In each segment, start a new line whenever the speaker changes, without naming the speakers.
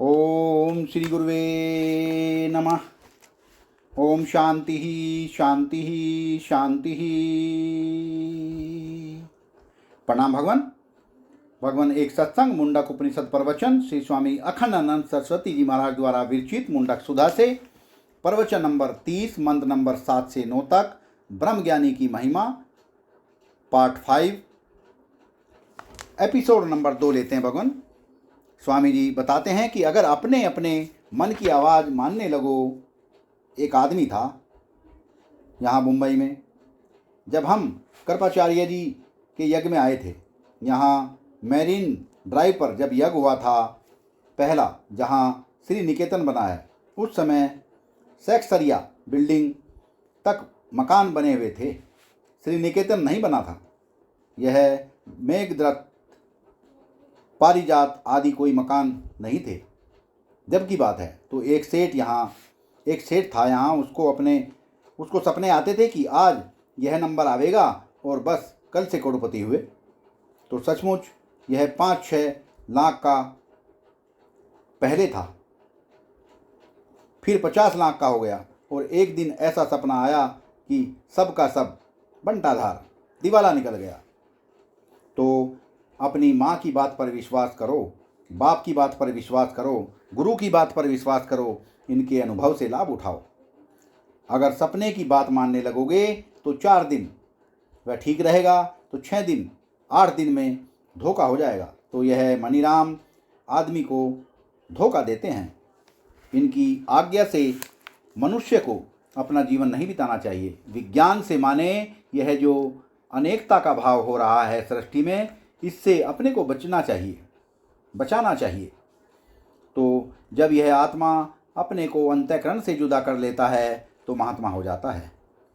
ओम श्री गुरुवे नमः। ओम शांति शांति शांति। प्रणाम भगवान। भगवान एक सत्संग मुंडक उपनिषद प्रवचन श्री स्वामी अखंडानंद सरस्वती जी महाराज द्वारा विरचित मुंडक सुधा से प्रवचन नंबर 30 मंत्र नंबर 7 से 9 तक ब्रह्म ज्ञानी की महिमा पार्ट 5 एपिसोड नंबर 2 लेते हैं। भगवान स्वामी जी बताते हैं कि अगर अपने अपने मन की आवाज़ मानने लगो। एक आदमी था यहाँ मुंबई में, जब हम कृपाचार्य जी के यज्ञ में आए थे, यहाँ मैरीन ड्राइव पर जब यज्ञ हुआ था पहला, जहाँ श्री निकेतन बना है, उस समय सेक्सरिया बिल्डिंग तक मकान बने हुए थे, श्री निकेतन नहीं बना था। यह मेघदत्त पारिजात आदि कोई मकान नहीं थे। जब की बात है तो एक सेठ था यहाँ, उसको सपने आते थे कि आज यह नंबर आवेगा और बस कल से करोड़पति हुए। तो सचमुच यह 5-6 लाख का पहले था, फिर 50 लाख का हो गया, और एक दिन ऐसा सपना आया कि सब का सब बंटाधार दिवाला निकल गया। तो अपनी माँ की बात पर विश्वास करो, बाप की बात पर विश्वास करो, गुरु की बात पर विश्वास करो, इनके अनुभव से लाभ उठाओ। अगर सपने की बात मानने लगोगे तो 4 दिन वह ठीक रहेगा, तो 6 दिन 8 दिन में धोखा हो जाएगा। तो यह मनीराम आदमी को धोखा देते हैं। इनकी आज्ञा से मनुष्य को अपना जीवन नहीं बिताना चाहिए। विज्ञान से माने यह जो अनेकता का भाव हो रहा है सृष्टि में, इससे अपने को बचाना चाहिए। तो जब यह आत्मा अपने को अंतःकरण से जुदा कर लेता है तो महात्मा हो जाता है।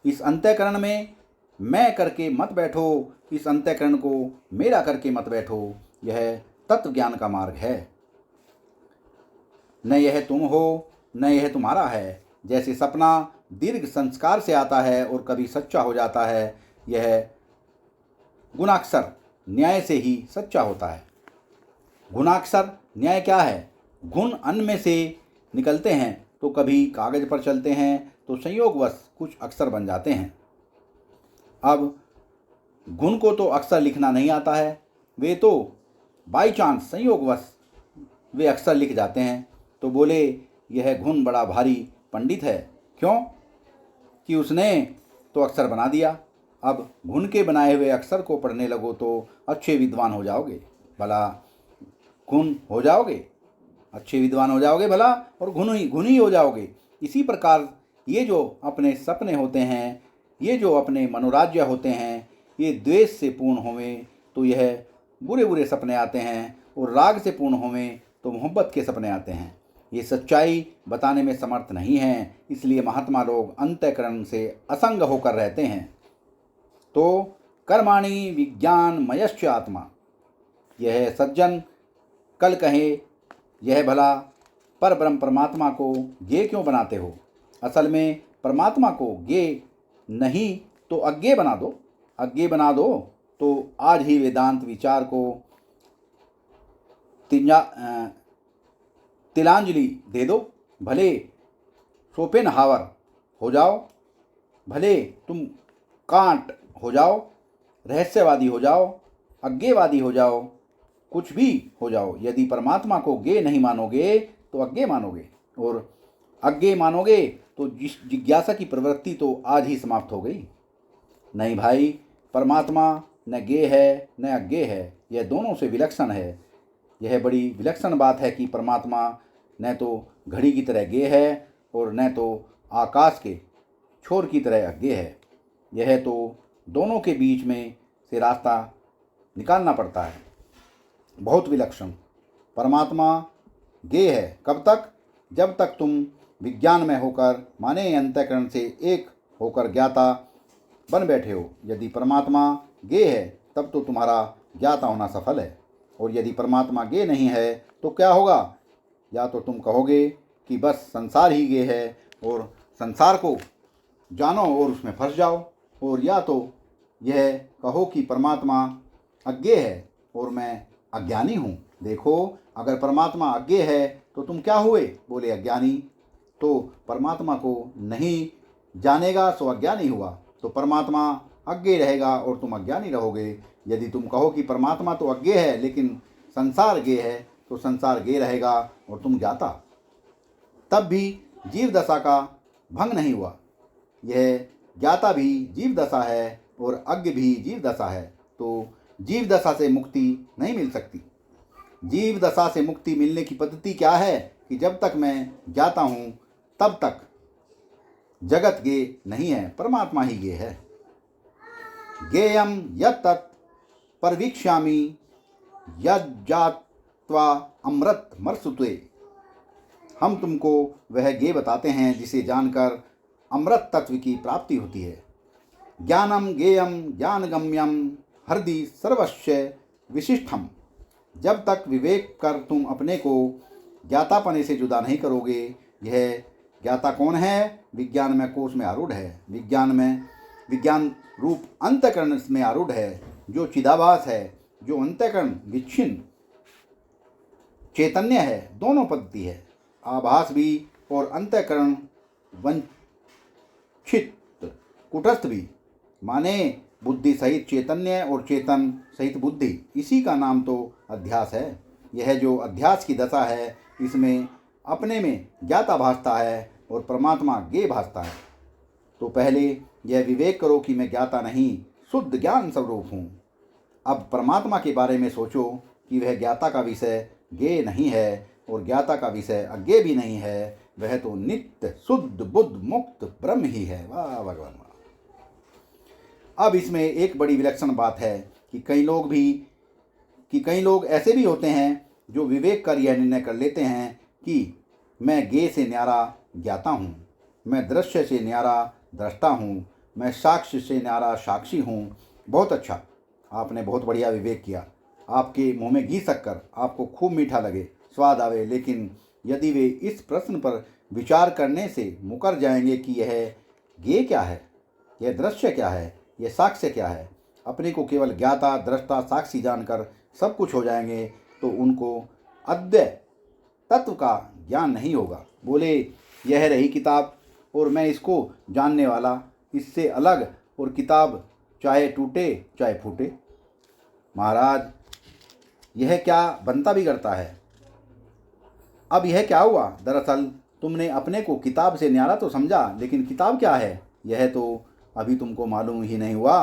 इस अंतःकरण में मैं करके मत बैठो, इस अंतःकरण को मेरा करके मत बैठो। यह तत्व ज्ञान का मार्ग है। न यह तुम हो न यह तुम्हारा है। जैसे सपना दीर्घ संस्कार से आता है और कभी सच्चा हो जाता है, यह गुणाक्षर न्याय से ही सच्चा होता है। गुणाक्षर न्याय क्या है? गुण अन्न में से निकलते हैं तो कभी कागज पर चलते हैं, तो संयोगवश कुछ अक्षर बन जाते हैं। अब गुण को तो अक्षर लिखना नहीं आता है, वे तो बाई चांस संयोगवश वे अक्षर लिख जाते हैं। तो बोले यह गुण बड़ा भारी पंडित है। क्यों? कि उसने तो अक्षर बना दिया। अब गुण के बनाए हुए अक्षर को पढ़ने लगो तो अच्छे विद्वान हो जाओगे, भला गुण हो जाओगे, अच्छे विद्वान हो जाओगे भला, और गुण ही हो जाओगे। इसी प्रकार ये जो अपने सपने होते हैं, ये जो अपने मनोराज्य होते हैं, ये द्वेष से पूर्ण होवें तो यह बुरे बुरे सपने आते हैं, और राग से पूर्ण होवें तो मोहब्बत के सपने आते हैं। ये सच्चाई बताने में समर्थ नहीं है, इसलिए महात्मा लोग अंतःकरण से असंग होकर रहते हैं। तो कर्माणि विज्ञान मयश्च आत्मा। यह सज्जन कल कहे यह भला पर ब्रह्म परमात्मा को गे क्यों बनाते हो? असल में परमात्मा को गे नहीं तो अज्ञे बना दो। तो आज ही वेदांत विचार को तिलांजलि दे दो। भले शोपेनहावर हो जाओ, भले तुम कांट हो जाओ, रहस्यवादी हो जाओ, अज्ञेवादी हो जाओ, कुछ भी हो जाओ, यदि परमात्मा को गे नहीं मानोगे तो अज्ञे मानोगे, और अज्ञे मानोगे तो जिज्ञासा की प्रवृत्ति तो आज ही समाप्त हो गई। नहीं भाई, परमात्मा न गे है न अज्ञे है, यह दोनों से विलक्षण है। यह बड़ी विलक्षण बात है कि परमात्मा न तो घड़ी की तरह गे है और न तो आकाश के छोर की तरह अज्ञे है। यह तो दोनों के बीच में से रास्ता निकालना पड़ता है। बहुत विलक्षण परमात्मा गे है। कब तक? जब तक तुम विज्ञान में होकर माने अंतःकरण से एक होकर ज्ञाता बन बैठे हो। यदि परमात्मा गे है तब तो तुम्हारा ज्ञाता होना सफल है, और यदि परमात्मा गे नहीं है तो क्या होगा? या तो तुम कहोगे कि बस संसार ही गे है और संसार को जानो और उसमें फंस जाओ, और या तो यह कहो कि परमात्मा अज्ञे है और मैं अज्ञानी हूँ। देखो, अगर परमात्मा अज्ञे है तो तुम क्या हुए? बोले अज्ञानी। तो परमात्मा को नहीं जानेगा सो अज्ञानी हुआ। तो परमात्मा अज्ञेय रहेगा और तुम अज्ञानी रहोगे। यदि तुम कहो कि परमात्मा तो अज्ञेय है लेकिन संसार ज्ञेय है, तो संसार ज्ञेय रहेगा और तुम ज्ञाता। तब भी जीव दशा का भंग नहीं हुआ। यह ज्ञाता भी जीव दशा है और अज्ञ भी जीव दशा है। तो जीव दशा से मुक्ति नहीं मिल सकती। जीव दशा से मुक्ति मिलने की पद्धति क्या है कि जब तक मैं ज्ञाता हूँ तब तक जगत ज्ञेय नहीं है, परमात्मा ही ज्ञेय है। ज्ञेयम यत्तत् परवीक्ष्यामि यज्जात्वा अमृत मर्सुत्वे। हम तुमको वह ज्ञेय बताते हैं जिसे जानकर अमृत तत्व की प्राप्ति होती है। ज्ञानम ज्ञेयम ज्ञानगम्यम हृदि सर्वस्य विशिष्टम। जब तक विवेक कर तुम अपने को ज्ञातापने से जुदा नहीं करोगे। यह ज्ञाता कौन है? विज्ञान में कोष में आरूढ़ है, विज्ञान रूप अंतःकरण में आरूढ़ है, जो चिदाभास है, जो अंतःकरण विच्छिन्न चैतन्य है। दोनों पद्धति है, आभास भी और अंतःकरण वंचित कुटस्थ भी, माने बुद्धि सहित चैतन्य और चेतन सहित बुद्धि। इसी का नाम तो अध्यास है। यह जो अध्यास की दशा है, इसमें अपने में ज्ञाता भासता है और परमात्मा ज्ञेय भासता है। तो पहले यह विवेक करो कि मैं ज्ञाता नहीं, शुद्ध ज्ञान स्वरूप हूँ। अब परमात्मा के बारे में सोचो कि वह ज्ञाता का विषय ज्ञेय नहीं है और ज्ञाता का विषय अज्ञेय भी नहीं है। वह तो नित्य शुद्ध बुद्ध मुक्त ब्रह्म ही है। वाह भगवान वाह। अब इसमें एक बड़ी विलक्षण बात है कि कई लोग ऐसे भी होते हैं जो विवेक कर यह निर्णय कर लेते हैं कि मैं ज्ञेय से न्यारा ज्ञाता हूँ, मैं दृश्य से न्यारा दृष्टा हूँ, मैं साक्ष्य से न्यारा साक्षी हूँ। बहुत अच्छा, आपने बहुत बढ़िया विवेक किया। आपके मुँह में घी शक्कर आपको खूब मीठा लगे, स्वाद आवे, लेकिन यदि वे इस प्रश्न पर विचार करने से मुकर जाएंगे कि यह ज्ञेय क्या है, यह दृश्य क्या है, यह साक्ष्य क्या है, अपने को केवल ज्ञाता दृष्टा साक्षी जानकर सब कुछ हो जाएंगे, तो उनको अद्वैय तत्व का ज्ञान नहीं होगा। बोले यह रही किताब और मैं इसको जानने वाला, इससे अलग, और किताब चाहे टूटे चाहे फूटे। महाराज यह क्या बनता बिगड़ता है? अब यह क्या हुआ? दरअसल तुमने अपने को किताब से न्यारा तो समझा, लेकिन किताब क्या है यह तो अभी तुमको मालूम ही नहीं हुआ।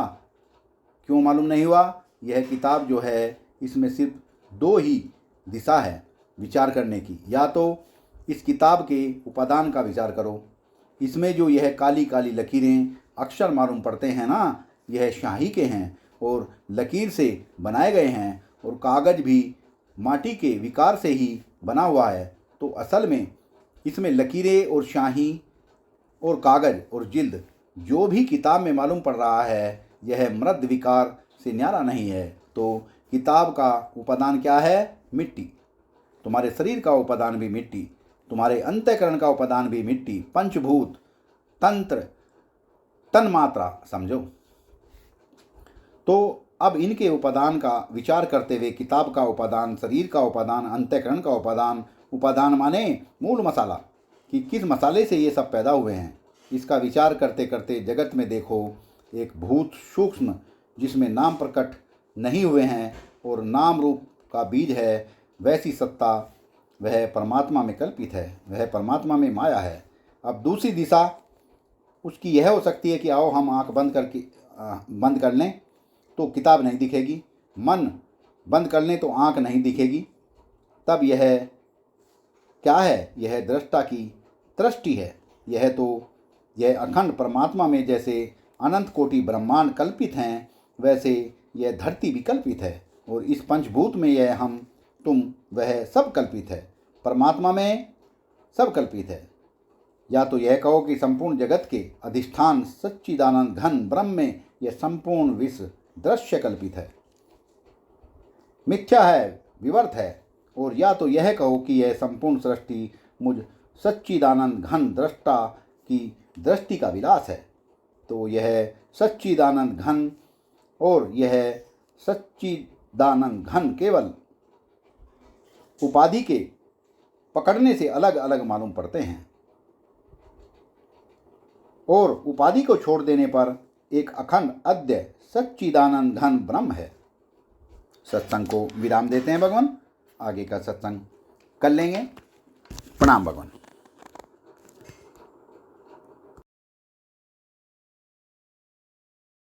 क्यों मालूम नहीं हुआ? यह किताब जो है इसमें सिर्फ दो ही दिशा है विचार करने की। या तो इस किताब के उपादान का विचार करो। इसमें जो यह काली काली लकीरें अक्षर मालूम पड़ते हैं ना, यह शाही के हैं और लकीर से बनाए गए हैं, और कागज़ भी माटी के विकार से ही बना हुआ है। तो असल में इसमें लकीरें और शाही और कागज़ और जिल्द जो भी किताब में मालूम पड़ रहा है, यह मृद विकार से न्यारा नहीं है। तो किताब का उपादान क्या है? मिट्टी। तुम्हारे शरीर का उपादान भी मिट्टी, तुम्हारे अंतःकरण का उपादान भी मिट्टी, पंचभूत, तंत्र, तन्मात्रा, समझो। तो अब इनके उपादान का विचार करते हुए किताब का उपादान, शरीर का उपादान, अंतःकरण का उपादान माने मूल मसाला, कि किस मसाले से ये सब पैदा हुए हैं, इसका विचार करते करते जगत में देखो एक भूत सूक्ष्म जिसमें नाम प्रकट नहीं हुए हैं और नाम रूप का बीज है, वैसी सत्ता वह परमात्मा में कल्पित है, वह परमात्मा में माया है। अब दूसरी दिशा उसकी यह हो सकती है कि आओ हम आंख बंद कर लें तो किताब नहीं दिखेगी, मन बंद कर लें तो आंख नहीं दिखेगी। तब यह क्या है? यह दृष्टा की दृष्टि है। यह अखंड परमात्मा में जैसे अनंत कोटि ब्रह्मांड कल्पित हैं, वैसे यह धरती भी कल्पित है, और इस पंचभूत में यह हम तुम वह सब कल्पित है। परमात्मा में सब कल्पित है। या तो यह कहो कि संपूर्ण जगत के अधिष्ठान सच्चिदानंद घन ब्रह्म में यह संपूर्ण विश्व दृश्य कल्पित है, मिथ्या है, विवर्त है। और या तो यह कहो कि यह संपूर्ण सृष्टि मुझ सच्चिदानंद घन दृष्टा की दृष्टि का विलास है। तो यह सच्चिदानंद घन और यह सच्चिदानंद घन केवल उपाधि के पकड़ने से अलग अलग मालूम पड़ते हैं और उपाधि को छोड़ देने पर एक अखंड अद्य सच्चिदानंद घन ब्रह्म है। सत्संग को विराम देते हैं भगवान, आगे का सत्संग कर लेंगे। प्रणाम भगवान।